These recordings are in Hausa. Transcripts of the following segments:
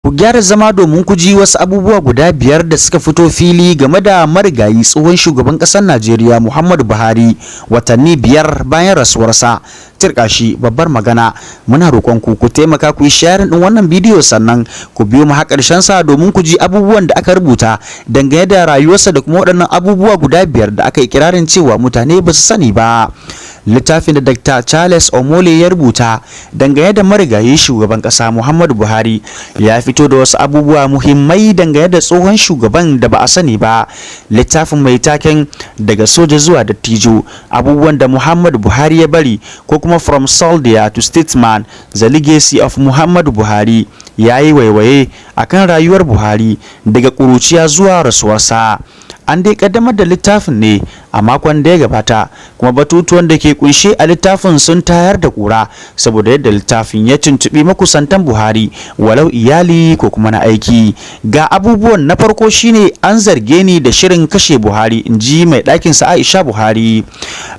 Ku gyara zama domin ku ji wasu abubuwa guda biyar da suka fito fili game da marigayi tsohon shugaban ƙasar Najeriya Muhammadu Buhari watanni 5 bayan rasuwarsa. Tirkashi babbar magana, muna roƙon ku taimaka ku yi sharing din wannan bidiyo sannan ku biyo mu har ƙarshen sa domin ku ji abubuwan da aka rubuta dangane da rayuwarsa da kuma waɗannan abubuwa guda biyar da aka yi kirarin cewa mutane ba su sani ba. Littafin da Dr. Charles Omole ya rubuta dangane da marigayi shugaban ƙasa Muhammadu Buhari ya fito da wasu abubuwa muhimmai dangane da tsohon shugaban da ba a sani ba. Littafin mai taken daga soja zuwa dattijo, abubuwan da Muhammadu Buhari ya bari ko kuma From Soldier to Statesman, The Legacy of Muhammadu Buhari, ya yi waiwaye akan rayuwar Buhari daga ƙuruciya zuwa rasuwarsa. An dai kaddamar da littafin ne a makon da ya gabata, kuma batutuwan da ke kunshe a littafin sun tayar da kura saboda yadda littafin ya tuntubi makusantan Buhari walau iyali ko kuma na aiki. Ga abubuwan, na farko shine an zarge ni da shirin kashe Buhari, inji mai ɗakin sa Aisha Buhari.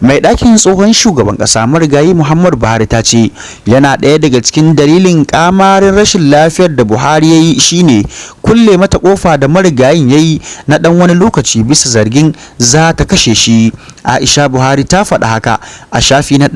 Mai ɗakin tsohon shugaban ƙasa marigayi Muhammadu Buhari ta ce yana ɗaya daga cikin dalilin kamarin rashin lafiyar da Buhari ya yi shine kulle mata kofa da marigayin ya yi na ɗan wani lokaci bisa zargin za ta kashe shi. Aisha Buhari ta faɗa haka a shafi na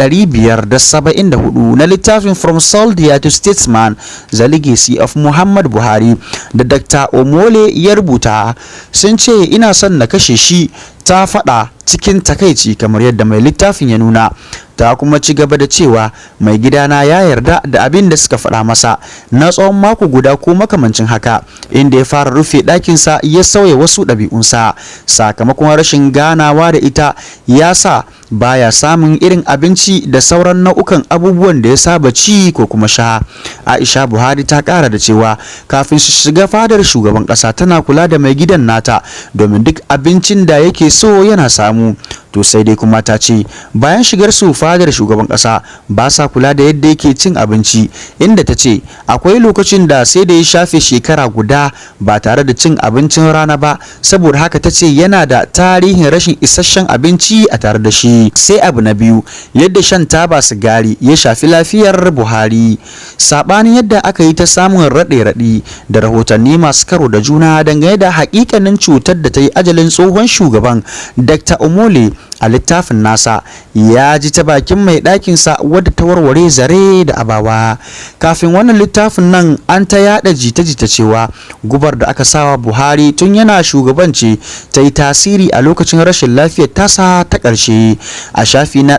574 na littafin From Soldier to Statesman, The Legacy of Muhammadu Buhari da Dr. Omole ya rubuta. Sun ce ina son na kashe shi, ta faɗa cikin takaici kamar yadda mai littafin ya nuna. Ta kuma ci gaba da cewa mai gidana ya yarda da abin da suka faɗa masa na tsawon mako guda ko makamancin haka, inda ya fara rufe ɗakinsa ya sauya wasu ɗabi'unsa sakamakon rashin ganawa da ita ya sa baya samun irin abinci da sauran nau'ukan abubuwan da ya saba ci ko kuma sha. Aisha Buhari ta ƙara da cewa kafin su shiga fadar shugaban ƙasa tana kula da mai gidan nata domin duk abincin da yake so yana samu. To sai dai kuma ta ce bayan shigar su fadar shugaban ƙasa ba sa kula da yadda yake cin abinci, inda ta ce akwai lokacin da sai da ya shafe shekara guda ba tare da cin abincin rana ba, saboda haka ta ce yana da tarihin rashin isasshen abinci a tare da shi. Sai abu na biyu, yadda shan taba sigari ya shafi lafiyar Buhari. Sabanin yadda aka yi ta samun raɗe-raɗi da rahotanni masu karo da juna dangane da hakikanin cutar da ta yi ajalin tsohon shugaban, Dr. Omole a littafin nasa ya ji ta bakin mai ɗakinsa wadda ta warware zare da abawa. Kafin wannan littafin nan an ta yada jita-jita cewa gubar da aka sawa Buhari tun yana shugabanci ta yi tasiri a lokacin rashin lafiyar tasa ta ƙarshe. A shafi na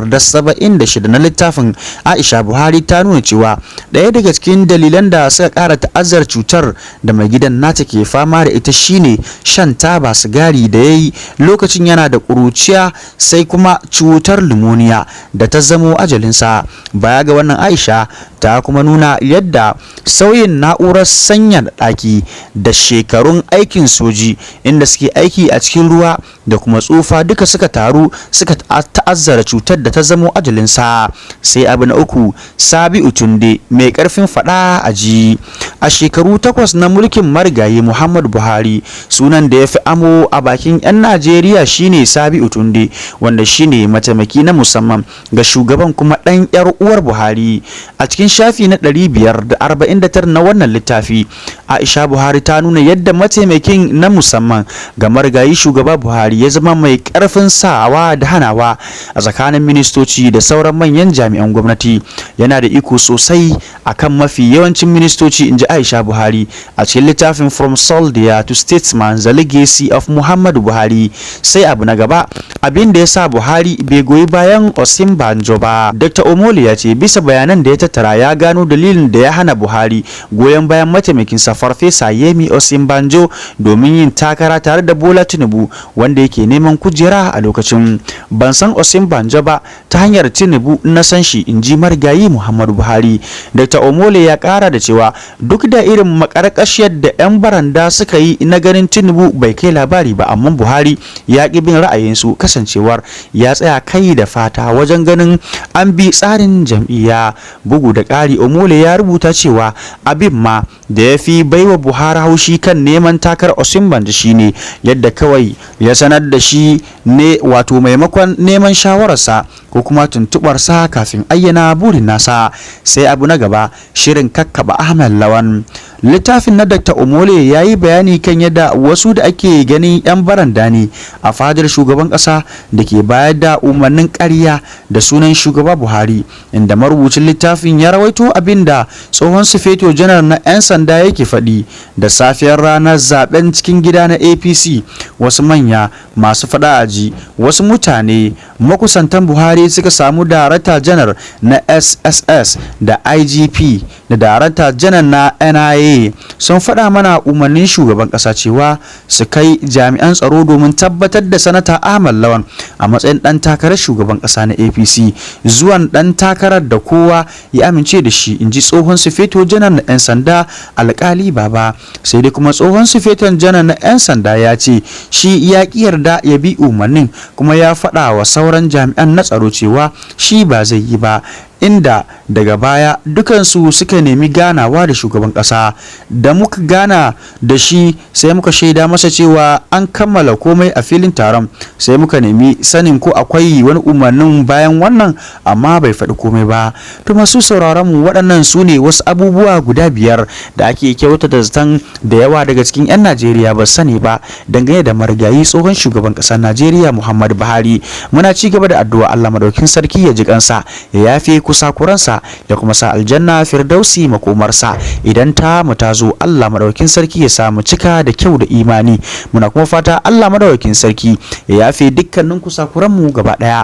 576 na littafin, Aisha Buhari ta nuna cewa ɗaya daga cikin dalilan da suka ƙara ta'azzar cutar da mai gidan nata ke fama da ita shine shan taba sigari da ya yi lokacin yana da ƙuruciya, sai kuma cutar limoniya da ta zamo ajalinsa. Baya ga wannan, Aisha ta kuma nuna yadda sauyin na'urar sanya ɗaki da shekarun aikin soji inda suke aiki a cikin ruwa da kuma tsufa duka suka taru suka ta'azzara cutar da ta zamo ajalinsa. Sai abu na uku, Sabi'u Tunde mai ƙarfin faɗa a ji. A shekaru 8 na mulkin marigayi Muhammadu Buhari, sunan da ya fi amo a bakin 'yan Najeriya shine Sabi'u Tunde, wanda shine mataimaki na musamman ga shugaban kuma ɗan 'yar uwar Buhari. A cikin shafi na 549 na wannan littafi, Aisha Buhari ta nuna yadda mataimakin na musamman ga marigayi shugaba Buhari ya zama mai ƙarfin sawa da hanawa a tsakanin ministoci da sauran manyan jami'an gwamnati. Yana da iko sosai akan mafi yawancin ministoci, inji Aisha Buhari a cikin littafin From Soldier to Statesman, The Legacy of Muhammadu Buhari. Sai abu na gaba, abin da ya sa Buhari bai goyi bayan Osinbajo ba. Dr. Omole ya ce bisa bayanan da ya tattara ya gano dalilin da ya hana Buhari goyon bayan mataimakinsa Farfesa Yemi Osinbajo domin yin takara tare da Bola Tinubu wanda yake neman kujera a lokacin. Ban san Osinbajo ba, ta hanyar Tinubu na san shi, inji marigayi Muhammadu Buhari. Dr. Omole ya kara da cewa duk da irin makarkashiyar da 'yan baranda suka yi na ganin Tinubu bai kai labari ba, amma Buhari ya ƙi bin ra'ayinsu kasancewar ya tsaya kai da fata wajen ganin an bi tsarin jam'iyya. Bugu da ƙari, Omole ya rubuta cewa abin ma da ya fi baiwa Buhari haushi kan neman takar Osinbajo shine yadda kawai ya sanar da shi ne, wato maimakon neman shawararsa ko kuma tuntubarsa kafin ayyana burin nasa. Sai abu na gaba, shirin kakkaba Ahmed Lawan. daban-daban. Littafin na Dr. Omole ya yi bayani kan yadda wasu da ake ganin 'yan baranda ne a fadar shugaban ƙasa da ke bayar da umarnin ƙarya da sunan shugaba Buhari, inda marubucin littafin ya rawaito abin da tsohon sufeto janar na 'yan sanda yake faɗi da safiyar ranar zaben cikin gida na APC. Wasu manya masu faɗa aji, wasu mutane makusantan Buhari suka samu darakta janar na SSS da IGP da darakta janar na NIA sun faɗa mana umarnin shugaban ƙasa cewa su kai jami'an tsaro domin tabbatar da sanata Ahmad Lawan a matsayin ɗan takarar shugaban ƙasa na APC, zuwan ɗan takarar da kowa ya amince da shi, in ji tsohon sufeto janar na 'yan sanda alƙali Baba. Sai dai kuma tsohon sufeton janar na 'yan sanda ya ce shi ya ƙi yarda ya bi umarnin, kuma ya faɗa wa sauran jami'an na tsaro cewa shi ba zai yi ba, inda daga baya dukansu suka nemi ganawa da shugaban ƙasa. Da muka gana da shi sai muka shaida masa cewa an kammala komai a filin taron, sai muka nemi sanin ko akwai wani umarnin bayan wannan, amma bai faɗi komai ba. To masu sauraron mu, waɗannan su ne wasu abubuwa guda 5 da ake kyautata zaton da yawa daga cikin 'yan Najeriya ba sani ba dangane da marigayi tsohon shugaban ƙasar Najeriya Muhammadu Buhari. Muna ci gaba da addu'a Allah madaukakin sarki ya ji kansa, ya yafe kusakuransa, ya kuma sa aljanna firdausi makomarsa. Idan ta mu ta zo, Allah madaukakin sarki ya samu cika da kyau da imani. Muna kuma fata Allah madaukakin sarki ya yafe dukkanin kusakuranmu gaba daya.